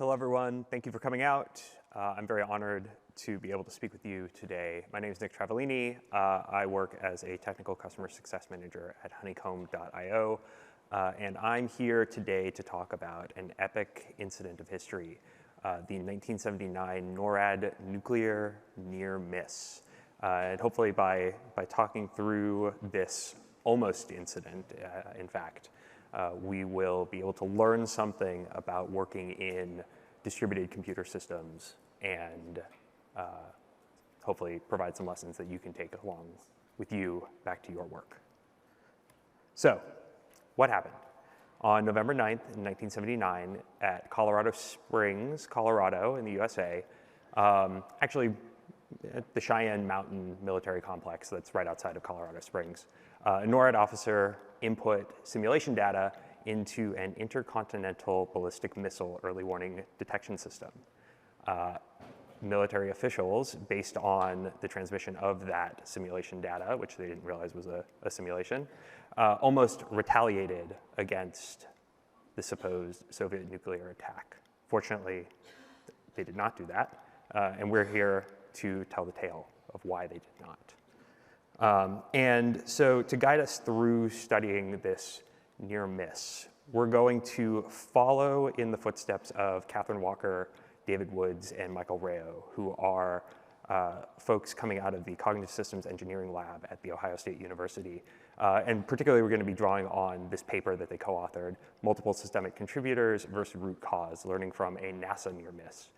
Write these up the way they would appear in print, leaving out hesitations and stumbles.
Hello, everyone. Thank you for coming out. I'm very honored to be able to speak with you today. My name is Nick Travaglini. I work as a technical customer success manager at honeycomb.io, and I'm here today to talk about an epic incident of history, the 1979 NORAD nuclear near miss. And hopefully by talking through this almost incident, in fact, we will be able to learn something about working in distributed computer systems and hopefully provide some lessons that you can take along with you back to your work. So, what happened? On November 9th, 1979, at Colorado Springs, Colorado in the USA, actually at the Cheyenne Mountain Military Complex that's right outside of Colorado Springs, a NORAD officer input simulation data into an intercontinental ballistic missile early warning detection system. Military officials, based on the transmission of that simulation data, which they didn't realize was a simulation, almost retaliated against the supposed Soviet nuclear attack. Fortunately, they did not do that, and we're here to tell the tale of why they did not. And so to guide us through studying this near miss, we're going to follow in the footsteps of Catherine Walker, David Woods, and Michael Rao, who are folks coming out of the Cognitive Systems Engineering Lab at The Ohio State University. And particularly, we're going to be drawing on this paper that they co-authored, Multiple Systemic Contributors versus Root Cause, Learning from a NASA Near Miss.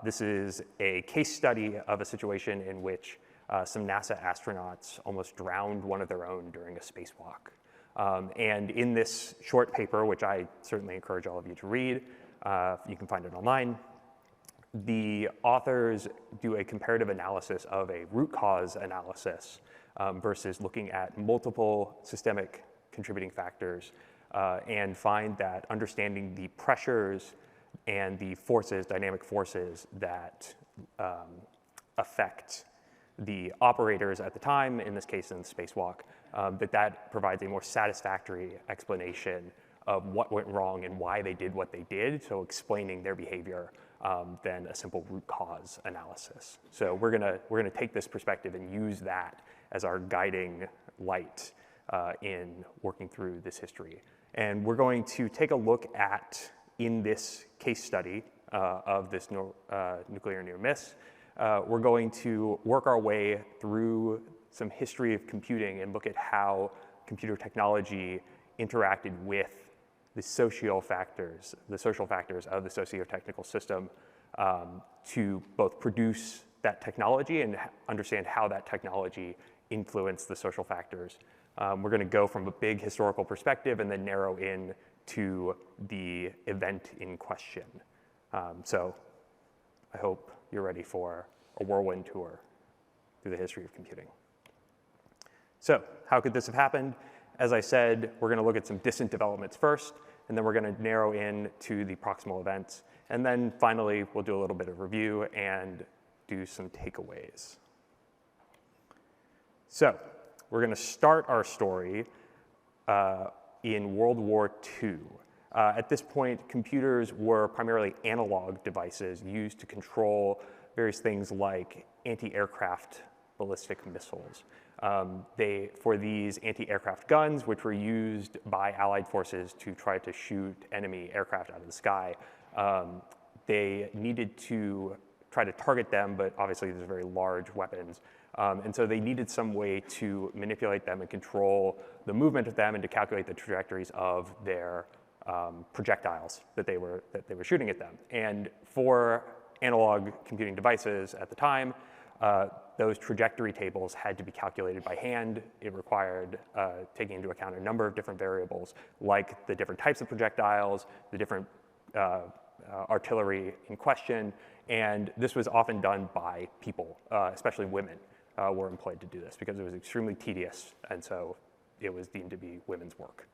This is a case study of a situation in which some NASA astronauts almost drowned one of their own during a spacewalk. And in this short paper, which I certainly encourage all of you to read, you can find it online, the authors do a comparative analysis of a root cause analysis versus looking at multiple systemic contributing factors and find that understanding the pressures and the forces, dynamic forces that affect the operators at the time, in this case in the spacewalk, that provides a more satisfactory explanation of what went wrong and why they did what they did, so explaining their behavior than a simple root cause analysis. So we're gonna take this perspective and use that as our guiding light in working through this history. And we're going to take a look at, in this case study of this nuclear near miss, we're going to work our way through some history of computing and look at how computer technology interacted with the social factors of the socio-technical system to both produce that technology and understand how that technology influenced the social factors. We're going to go from a big historical perspective and then narrow in to the event in question. So I hope you're ready for a whirlwind tour through the history of computing. So how could this have happened? As I said, we're going to look at some distant developments first, and then we're going to narrow in to the proximal events. And then finally, we'll do a little bit of review and do some takeaways. So we're going to start our story in World War II. At this point, computers were primarily analog devices used to control various things like anti-aircraft ballistic missiles. For these anti-aircraft guns, which were used by Allied forces to try to shoot enemy aircraft out of the sky, they needed to try to target them, but obviously these are very large weapons. And so they needed some way to manipulate them and control the movement of them and to calculate the trajectories of their projectiles that they were shooting at them. And for analog computing devices at the time, those trajectory tables had to be calculated by hand. It required taking into account a number of different variables, like the different types of projectiles, the different artillery in question, and this was often done by people, especially women were employed to do this because it was extremely tedious, and so it was deemed to be women's work.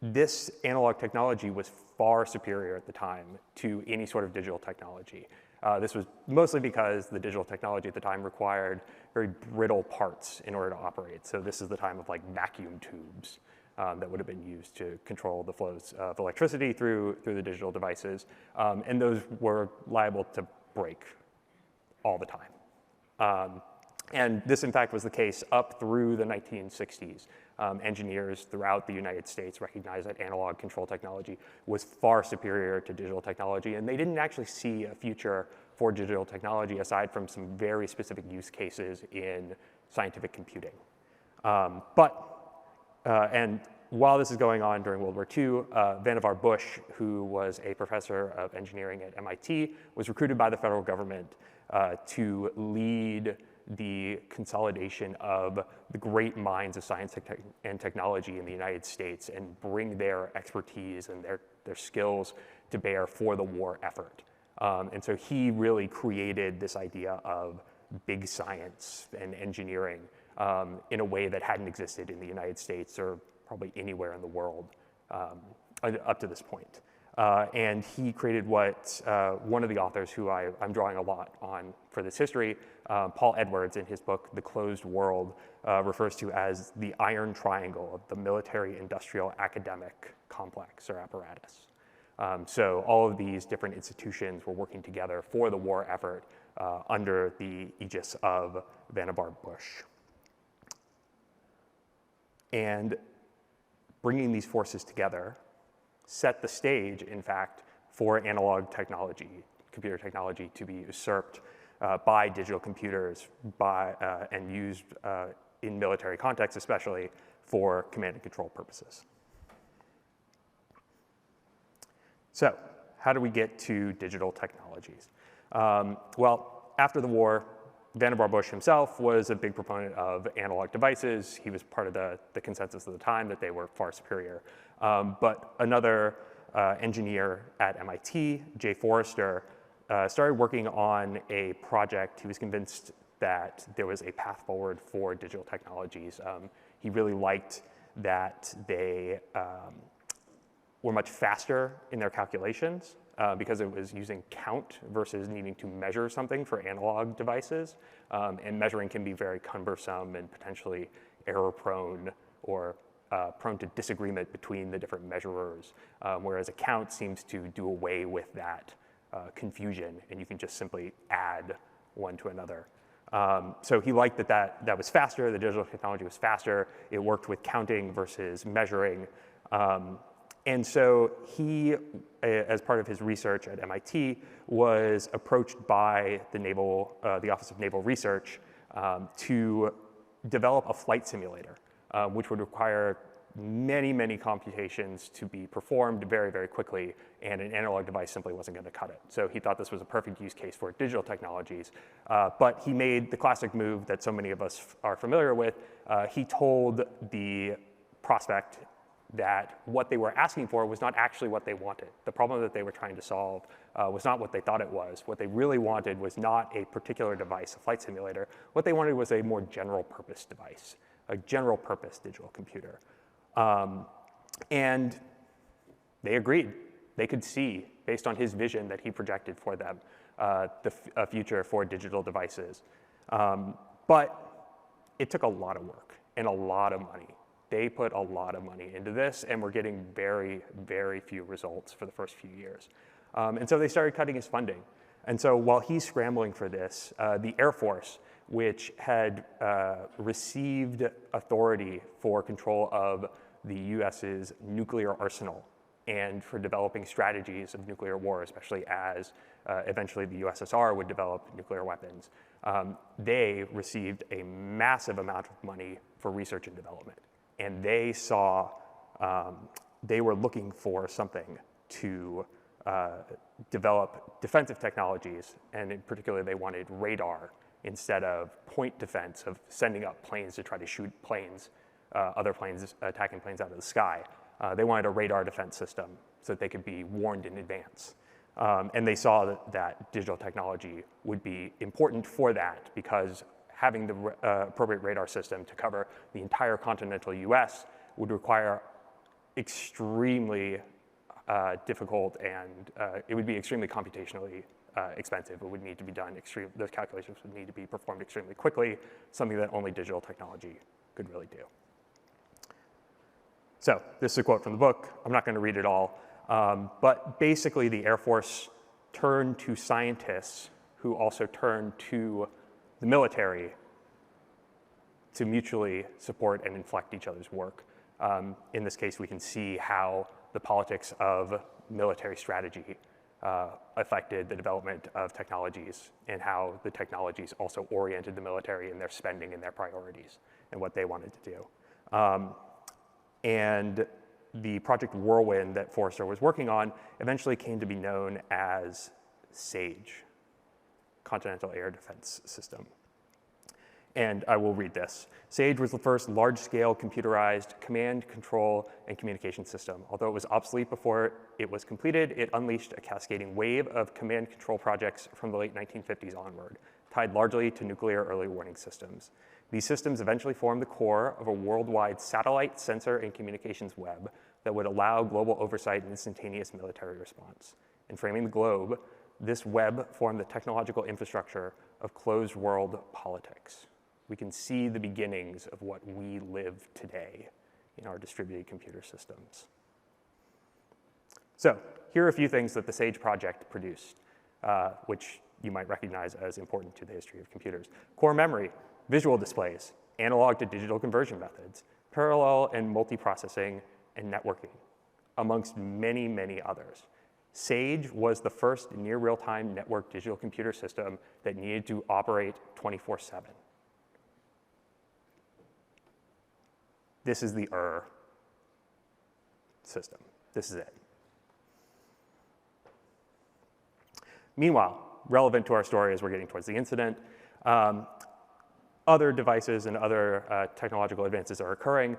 This analog technology was far superior at the time to any sort of digital technology. This was mostly because the digital technology at the time required very brittle parts in order to operate. So this is the time of like vacuum tubes that would have been used to control the flows of electricity through the digital devices. And those were liable to break all the time. And this, in fact, was the case up through the 1960s. Engineers throughout the United States recognized that analog control technology was far superior to digital technology, and they didn't actually see a future for digital technology aside from some very specific use cases in scientific computing. And while this is going on during World War II, Vannevar Bush, who was a professor of engineering at MIT, was recruited by the federal government to lead the consolidation of the great minds of science and technology in the United States and bring their expertise and their skills to bear for the war effort. And so he really created this idea of big science and engineering in a way that hadn't existed in the United States or probably anywhere in the world up to this point. And he created what one of the authors who I'm drawing a lot on for this history, Paul Edwards, in his book, The Closed World, refers to as the iron triangle of the military, industrial, academic complex or apparatus. So all of these different institutions were working together for the war effort under the aegis of Vannevar Bush. And bringing these forces together set the stage, in fact, for analog technology, computer technology, to be usurped by digital computers and used in military contexts, especially for command and control purposes. So how do we get to digital technologies? Well, after the war, Vannevar Bush himself was a big proponent of analog devices. He was part of the consensus at the time that they were far superior. But another engineer at MIT, Jay Forrester, started working on a project. He was convinced that there was a path forward for digital technologies. He really liked that they were much faster in their calculations because it was using count versus needing to measure something for analog devices. And measuring can be very cumbersome and potentially error-prone or prone to disagreement between the different measurers, whereas a count seems to do away with that confusion, and you can just simply add one to another. So he liked that was faster, the digital technology was faster, it worked with counting versus measuring. And so he, as part of his research at MIT, was approached by the Office of Naval Research to develop a flight simulator, which would require many, many computations to be performed very, very quickly, and an analog device simply wasn't going to cut it. So he thought this was a perfect use case for digital technologies, but he made the classic move that so many of us are familiar with. He told the prospect that what they were asking for was not actually what they wanted. The problem that they were trying to solve was not what they thought it was. What they really wanted was not a particular device, a flight simulator. What they wanted was a more general purpose device, a general purpose digital computer. And they agreed. They could see, based on his vision that he projected for them, a future for digital devices. But it took a lot of work and a lot of money. They put a lot of money into this, and we're getting very, very few results for the first few years. And so they started cutting his funding. And so while he's scrambling for this, the Air Force, which had received authority for control of the US's nuclear arsenal and for developing strategies of nuclear war, especially as eventually the USSR would develop nuclear weapons, they received a massive amount of money for research and development. And they saw, they were looking for something to develop defensive technologies, and in particular they wanted radar instead of point defense of sending up planes to try to shoot planes, other planes, attacking planes out of the sky. They wanted a radar defense system so that they could be warned in advance. And they saw that digital technology would be important for that because having the appropriate radar system to cover the entire continental US would require extremely difficult and it would be extremely computationally expensive. It would need to be done, those calculations would need to be performed extremely quickly, something that only digital technology could really do. So this is a quote from the book. I'm not going to read it all. But basically, the Air Force turned to scientists who also turned to the military to mutually support and inflect each other's work. In this case, we can see how the politics of military strategy affected the development of technologies and how the technologies also oriented the military in their spending and their priorities and what they wanted to do. And the Project Whirlwind that Forrester was working on eventually came to be known as SAGE, Continental Air Defense System. And I will read this. SAGE was the first large-scale computerized command, control, and communication system. Although it was obsolete before it was completed, it unleashed a cascading wave of command control projects from the late 1950s onward, tied largely to nuclear early warning systems. These systems eventually formed the core of a worldwide satellite, sensor, and communications web that would allow global oversight and instantaneous military response. In framing the globe, this web formed the technological infrastructure of closed world politics. We can see the beginnings of what we live today in our distributed computer systems. So here are a few things that the SAGE project produced, which you might recognize as important to the history of computers. Core memory, visual displays, analog to digital conversion methods, parallel and multiprocessing, and networking, amongst many, many others. SAGE was the first near real-time network digital computer system that needed to operate 24/7. This is the system. This is it. Meanwhile, relevant to our story as we're getting towards the incident, other devices and other technological advances are occurring.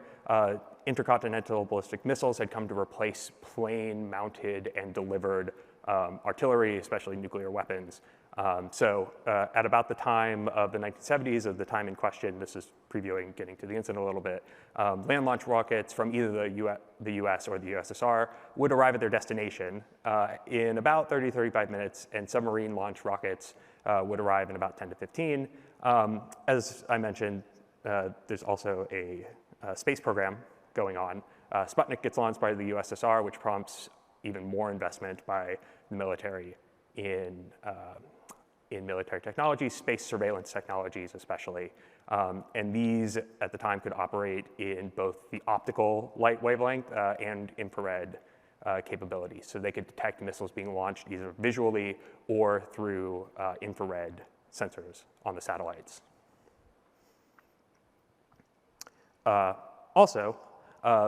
Intercontinental ballistic missiles had come to replace plane-mounted and delivered artillery, especially nuclear weapons. So at about the time of the 1970s, of the time in question, this is previewing getting to the incident a little bit, land launch rockets from either the US or the USSR would arrive at their destination in about 30, 35 minutes, and submarine launch rockets would arrive in about 10 to 15. As I mentioned, there's also a space program going on. Sputnik gets launched by the USSR, which prompts even more investment by the military in military technologies, space surveillance technologies especially. And these, at the time, could operate in both the optical light wavelength and infrared capabilities. So they could detect missiles being launched either visually or through infrared sensors on the satellites. Also,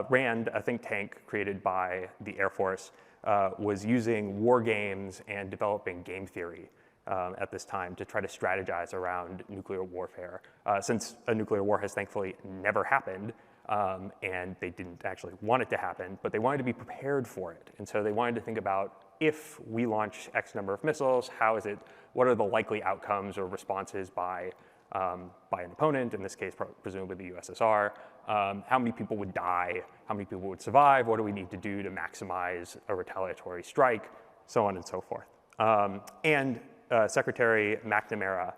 RAND, a think tank created by the Air Force, was using war games and developing game theory at this time to try to strategize around nuclear warfare. Since a nuclear war has thankfully never happened, and they didn't actually want it to happen, but they wanted to be prepared for it. And so they wanted to think about, if we launch X number of missiles, what are the likely outcomes or responses by an opponent, in this case, presumably the USSR, how many people would die, how many people would survive, what do we need to do to maximize a retaliatory strike, so on and so forth. Secretary McNamara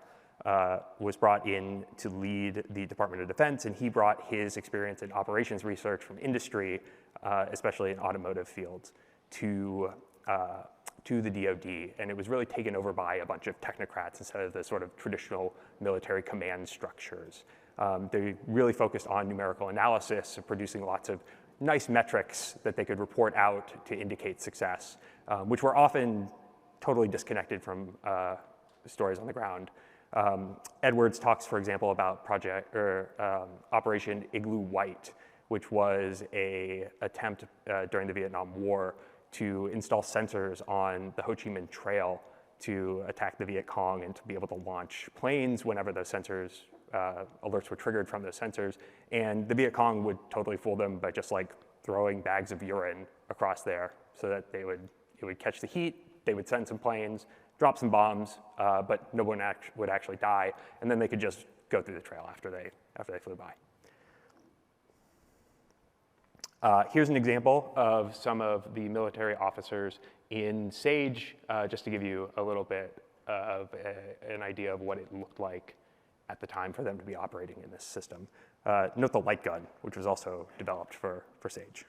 was brought in to lead the Department of Defense, and he brought his experience in operations research from industry, especially in automotive fields, to the DoD, and it was really taken over by a bunch of technocrats instead of the sort of traditional military command structures. They really focused on numerical analysis of producing lots of nice metrics that they could report out to indicate success, which were often totally disconnected from stories on the ground. Edwards talks, for example, about Operation Igloo White, which was an attempt during the Vietnam War to install sensors on the Ho Chi Minh Trail to attack the Viet Cong and to be able to launch planes whenever those sensors, alerts were triggered from those sensors. And the Viet Cong would totally fool them by just like throwing bags of urine across there so that it would catch the heat, they would send some planes, drop some bombs, but no one would actually die, and then they could just go through the trail after they flew by. Here's an example of some of the military officers in SAGE, just to give you a little bit of an idea of what it looked like at the time for them to be operating in this system. Note the light gun, which was also developed for SAGE.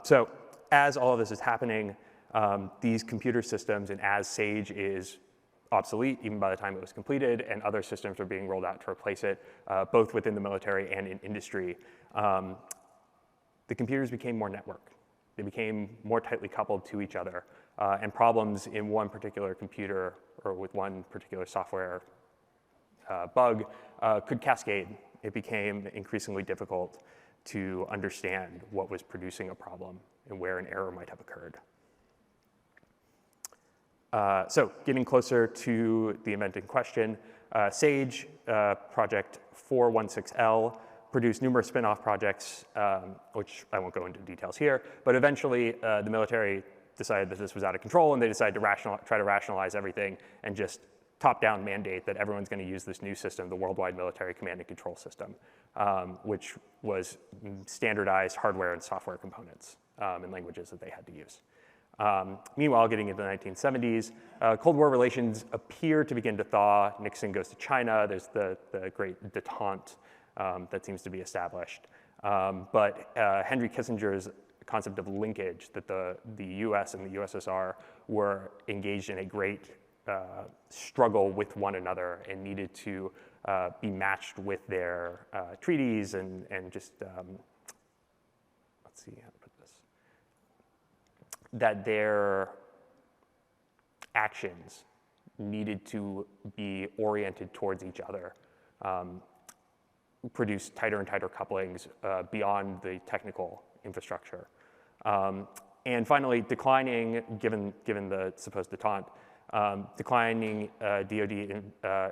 So as all of this is happening, these computer systems, and as SAGE is obsolete even by the time it was completed, and other systems are being rolled out to replace it, both within the military and in industry, the computers became more networked. They became more tightly coupled to each other, and problems in one particular computer or with one particular software bug could cascade. It became increasingly difficult to understand what was producing a problem and where an error might have occurred. So getting closer to the event in question, SAGE project 416L produced numerous spin-off projects, which I won't go into details here, but eventually the military decided that this was out of control, and they decided to try to rationalize everything and just top-down mandate that everyone's going to use this new system, the Worldwide Military Command and Control System, which was standardized hardware and software components and languages that they had to use. Meanwhile, getting into the 1970s, Cold War relations appear to begin to thaw. Nixon goes to China. There's the great detente that seems to be established. But Henry Kissinger's concept of linkage, that the US and the USSR were engaged in a great struggle with one another and needed to be matched with their treaties and just, let's see how to put this, that their actions needed to be oriented towards each other, produce tighter and tighter couplings beyond the technical infrastructure. And finally, declining, given the supposed detente, declining DoD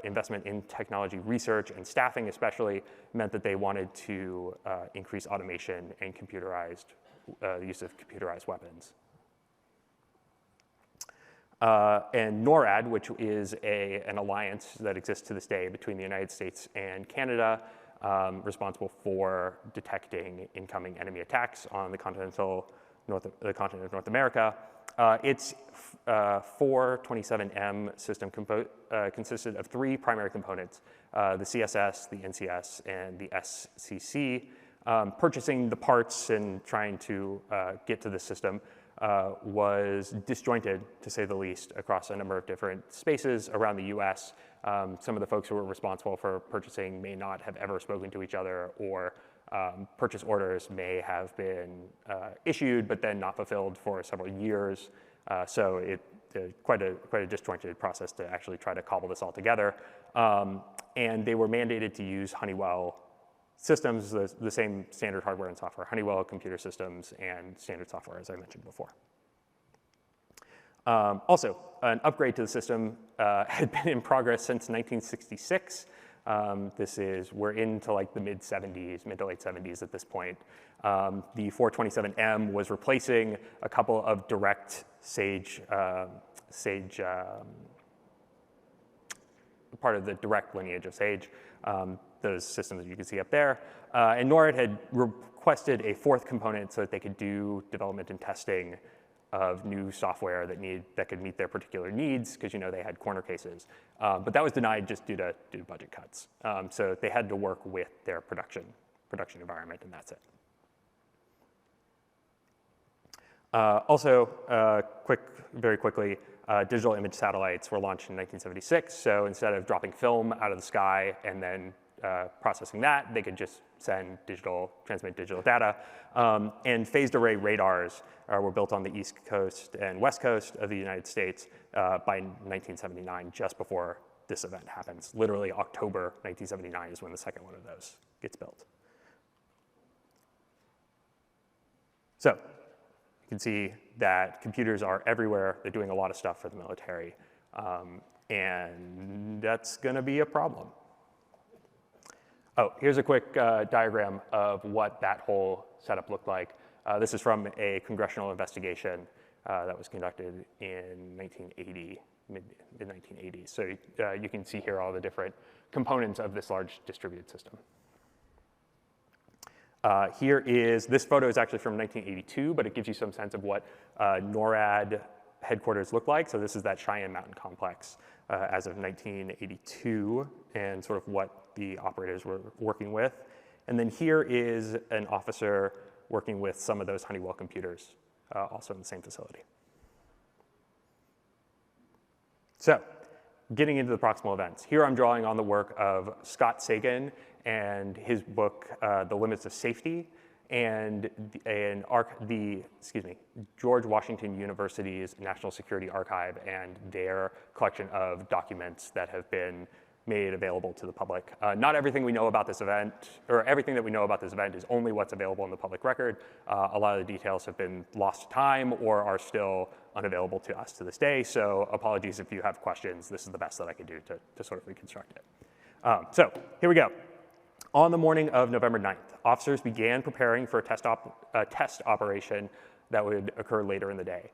investment in technology research and staffing especially meant that they wanted to increase automation and the use of computerized weapons. And NORAD, which is an alliance that exists to this day between the United States and Canada, responsible for detecting incoming enemy attacks on the continent of North America. Its 427M system consisted of three primary components, the CSS, the NCS, and the SCC. Purchasing the parts and trying to get to the system was disjointed, to say the least, across a number of different spaces around the US. Some of the folks who were responsible for purchasing may not have ever spoken to each other, or purchase orders may have been issued but then not fulfilled for several years. So it's quite a disjointed process to actually try to cobble this all together. And they were mandated to use Honeywell systems, the same standard hardware and software, Honeywell computer systems and standard software, as I mentioned before. Also, an upgrade to the system had been in progress since 1966. We're into like the mid to late 70s at this point. The 427M was replacing a couple of direct SAGE, part of the direct lineage of SAGE, those systems that you can see up there. And NORAD had requested a fourth component so that they could do development and testing of new software that could meet their particular needs, because they had corner cases. But that was denied just due to budget cuts. So they had to work with their production environment, and that's it. Also, very quickly, digital image satellites were launched in 1976. So instead of dropping film out of the sky and then processing that, they could just transmit digital data. And phased array radars were built on the East Coast and West Coast of the United States by 1979, just before this event happens. Literally October 1979 is when the second one of those gets built. So you can see that computers are everywhere. They're doing a lot of stuff for the military. And that's going to be a problem. Oh, here's a quick diagram of what that whole setup looked like. This is from a congressional investigation that was conducted in 1980, mid-1980s. So you can see here all the different components of this large distributed system. This photo is actually from 1982, but it gives you some sense of what NORAD headquarters look like. So this is that Cheyenne Mountain complex as of 1982 and sort of what the operators were working with. And then here is an officer working with some of those Honeywell computers, also in the same facility. So, getting into the proximal events. Here I'm drawing on the work of Scott Sagan and his book, The Limits of Safety, and George Washington University's National Security Archive and their collection of documents that have been made available to the public. Not everything we know about this event, or everything that we know about this event is only what's available in the public record. A lot of the details have been lost to time or are still unavailable to us to this day, so apologies if you have questions. This is the best that I could do to sort of reconstruct it. So here we go. On the morning of November 9th, officers began preparing for a test operation that would occur later in the day.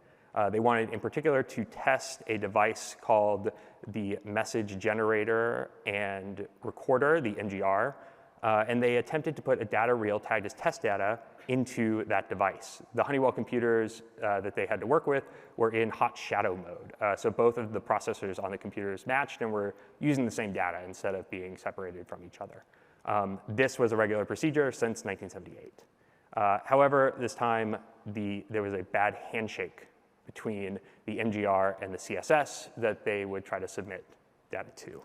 They wanted, in particular, to test a device called the Message Generator and Recorder, the MGR, and they attempted to put a data reel tagged as test data into that device. The Honeywell computers that they had to work with were in hot shadow mode, so both of the processors on the computers matched and were using the same data instead of being separated from each other. This was a regular procedure since 1978. However, this time there was a bad handshake between the MGR and the CSS that they would try to submit data to.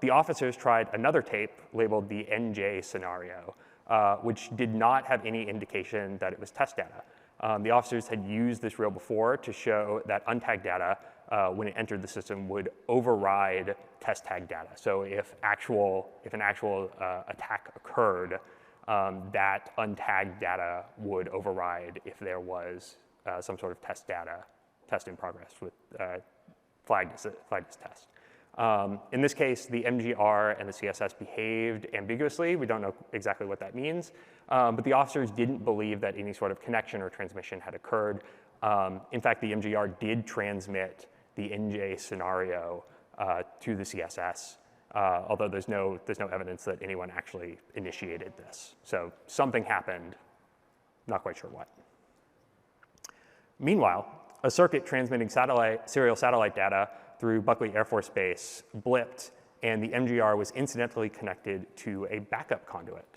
The officers tried another tape labeled the NJ scenario, which did not have any indication that it was test data. The officers had used this reel before to show that untagged data, when it entered the system, would override test tag data. So if an actual attack occurred, that untagged data would override if there was some sort of test in progress with flagged as test. In this case, the MGR and the CSS behaved ambiguously. We don't know exactly what that means, but the officers didn't believe that any sort of connection or transmission had occurred. In fact, the MGR did transmit the NJ scenario to the CSS, although there's no evidence that anyone actually initiated this. So something happened, not quite sure what. Meanwhile, a circuit transmitting serial satellite data through Buckley Air Force Base blipped, and the MGR was incidentally connected to a backup conduit.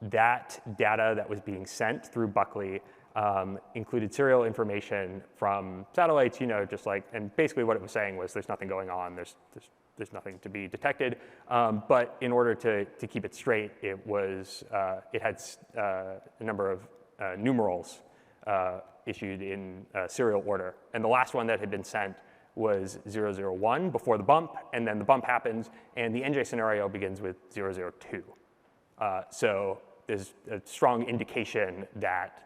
That data that was being sent through Buckley included serial information from satellites, and basically what it was saying was there's nothing going on, there's nothing to be detected. But in order to keep it straight, it had a number of numerals issued in serial order. And the last one that had been sent was 001 before the bump, and then the bump happens, and the NJ scenario begins with 002. So there's a strong indication that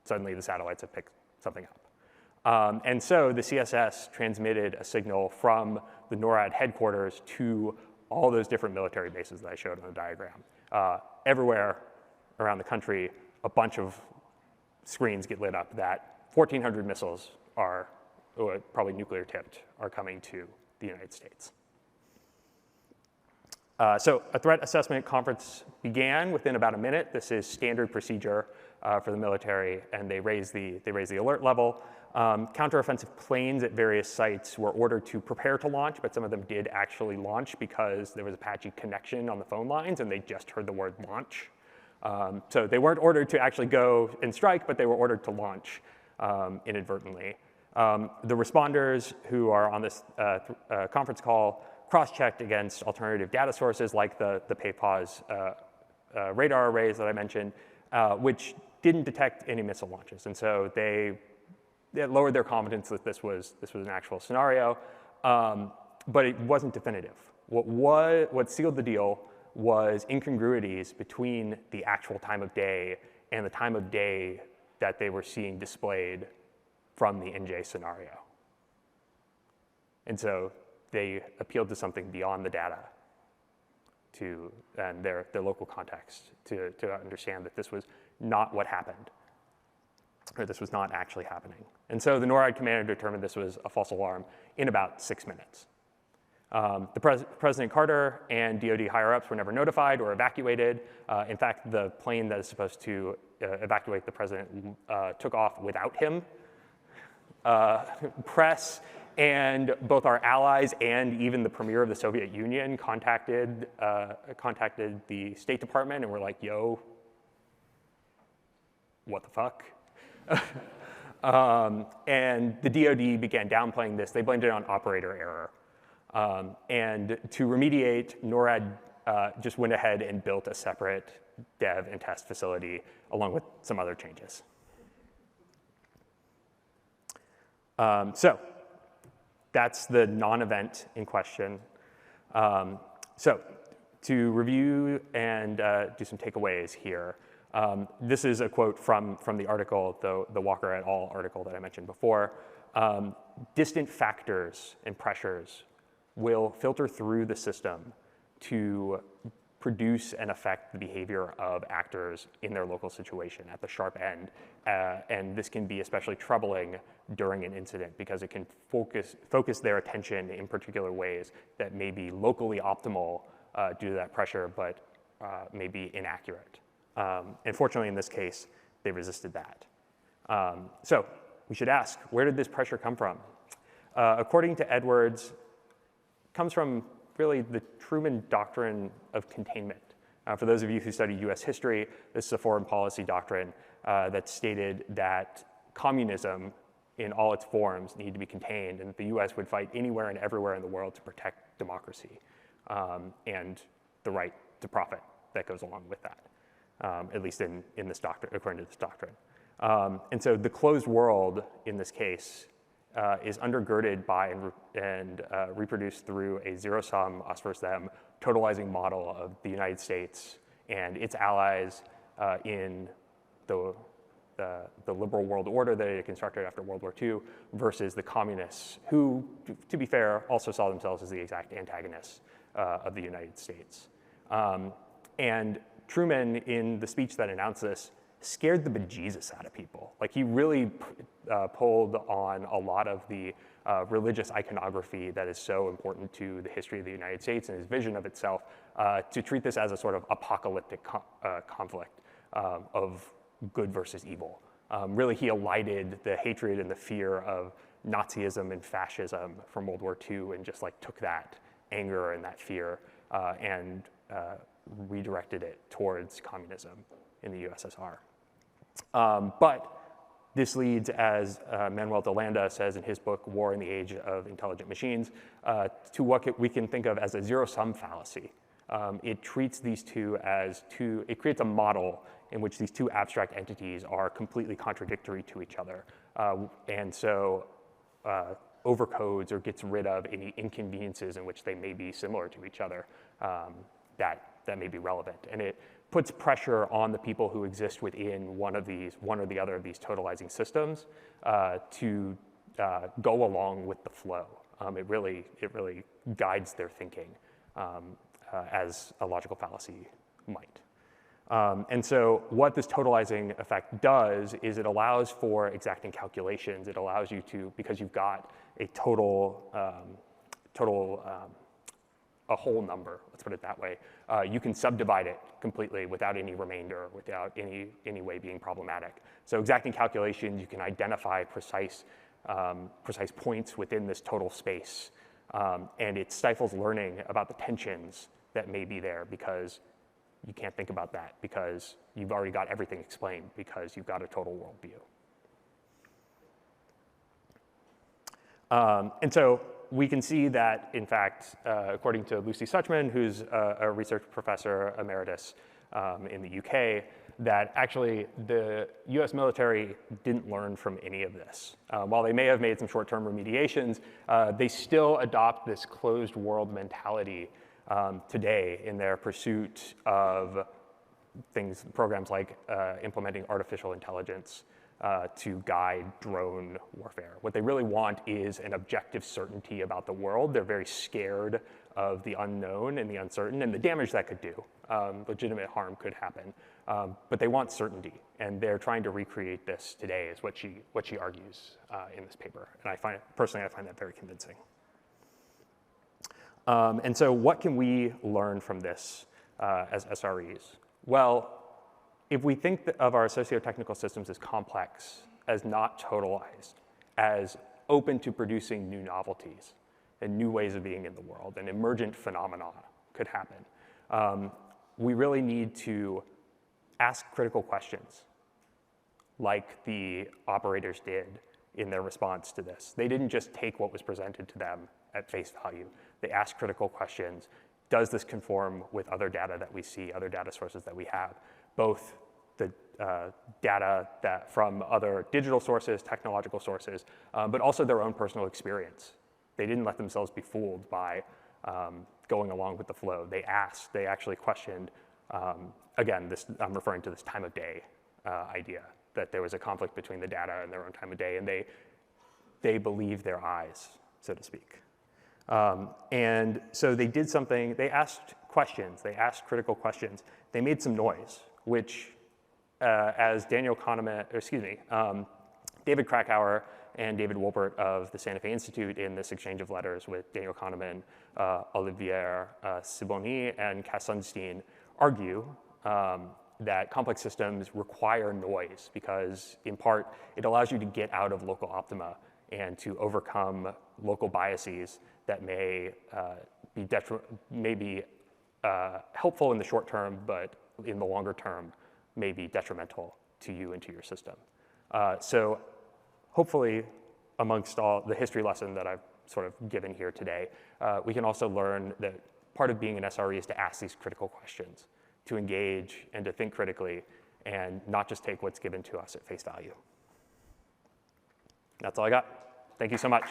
suddenly the satellites have picked something up. And so the CSS transmitted a signal from the NORAD headquarters to all those different military bases that I showed on the diagram. Everywhere around the country, a bunch of screens get lit up that 1,400 missiles are, probably nuclear tipped, are coming to the United States. So a threat assessment conference began within about a minute. This is standard procedure for the military, and they raise the alert level. Counteroffensive planes at various sites were ordered to prepare to launch, but some of them did actually launch because there was a patchy connection on the phone lines, and they just heard the word launch. So they weren't ordered to actually go and strike, but they were ordered to launch inadvertently. The responders who are on this conference call cross-checked against alternative data sources like the PAPAWS radar arrays that I mentioned, which didn't detect any missile launches. And so they lowered their confidence that this was an actual scenario, but it wasn't definitive. What sealed the deal was incongruities between the actual time of day and the time of day that they were seeing displayed from the NJ scenario. And so they appealed to something beyond the data and their local context to understand that this was not what happened, or this was not actually happening. And so the NORAD commander determined this was a false alarm in about 6 minutes. President Carter and DoD higher-ups were never notified or evacuated. In fact, the plane that is supposed to evacuate the president took off without him. Press And both our allies and even the premier of the Soviet Union contacted the State Department and were like, yo, what the fuck? And the DoD began downplaying this. They blamed it on operator error. And to remediate, NORAD just went ahead and built a separate dev and test facility along with some other changes. So that's the non-event in question. So to review and do some takeaways here, this is a quote from the article, the Walker et al. Article that I mentioned before. Distant factors and pressures will filter through the system to produce and affect the behavior of actors in their local situation at the sharp end. And this can be especially troubling during an incident because it can focus their attention in particular ways that may be locally optimal due to that pressure, but may be inaccurate. And fortunately, in this case, they resisted that. So we should ask, where did this pressure come from? According to Edwards, it comes from really the Truman doctrine of containment. For those of you who study US history, this is a foreign policy doctrine that stated that communism in all its forms needed to be contained and that the US would fight anywhere and everywhere in the world to protect democracy and the right to profit that goes along with that, at least in this doctrine, according to this doctrine. And so the closed world in this case is undergirded by and reproduced through a zero-sum, us versus them, totalizing model of the United States and its allies in the liberal world order that it constructed after World War II versus the communists, who, to be fair, also saw themselves as the exact antagonists of the United States. And Truman, in the speech that announced this, scared the bejesus out of people. Like, he really pulled on a lot of the religious iconography that is so important to the history of the United States and his vision of itself to treat this as a sort of apocalyptic conflict of good versus evil. Really, he elided the hatred and the fear of Nazism and fascism from World War II and just like took that anger and that fear and redirected it towards communism in the USSR. But this leads, as Manuel de Landa says in his book, War in the Age of Intelligent Machines, to what we can think of as a zero-sum fallacy. It treats these two as it creates a model in which these two abstract entities are completely contradictory to each other. And so overcodes or gets rid of any inconveniences in which they may be similar to each other that may be relevant. And it puts pressure on the people who exist within one or the other of these totalizing systems to go along with the flow. It really guides their thinking as a logical fallacy might. And so what this totalizing effect does is it allows for exacting calculations. It allows you to, because you've got a a whole number, let's put it that way, you can subdivide it completely without any remainder, without any way being problematic. So exacting calculations, you can identify precise points within this total space, and it stifles learning about the tensions that may be there because you can't think about that because you've already got everything explained because you've got a total worldview. And so we can see that, in fact, according to Lucy Suchman, who's a research professor emeritus in the UK, that actually the US military didn't learn from any of this. While they may have made some short-term remediations, they still adopt this closed world mentality today in their pursuit of programs like implementing artificial intelligence to guide drone warfare. What they really want is an objective certainty about the world. They're very scared of the unknown and the uncertain and the damage that could do. Legitimate harm could happen, but they want certainty, and they're trying to recreate this today, is what she argues in this paper. And I find that very convincing. And so what can we learn from this as SREs? Well, if we think of our socio-technical systems as complex, as not totalized, as open to producing new novelties and new ways of being in the world, and emergent phenomena could happen. We really need to ask critical questions like the operators did in their response to this. They didn't just take what was presented to them at face value. They asked critical questions. Does this conform with other data that we see, other data sources that we have? Both the data that from other digital sources, technological sources, but also their own personal experience. They didn't let themselves be fooled by going along with the flow. They asked, they actually questioned, again, I'm referring to this time of day idea, that there was a conflict between the data and their own time of day, and they believed their eyes, so to speak. And so they did something, they asked questions, they asked critical questions. They made some noise, which as David Krakauer and David Wolpert of the Santa Fe Institute in this exchange of letters with Daniel Kahneman, Olivier Sibony, and Cass Sunstein argue that complex systems require noise because, in part, it allows you to get out of local optima and to overcome local biases that may be helpful in the short term, but in the longer term may be detrimental to you and to your system. So hopefully, amongst all the history lesson that I've sort of given here today, we can also learn that part of being an SRE is to ask these critical questions, to engage and to think critically, and not just take what's given to us at face value. That's all I got. Thank you so much.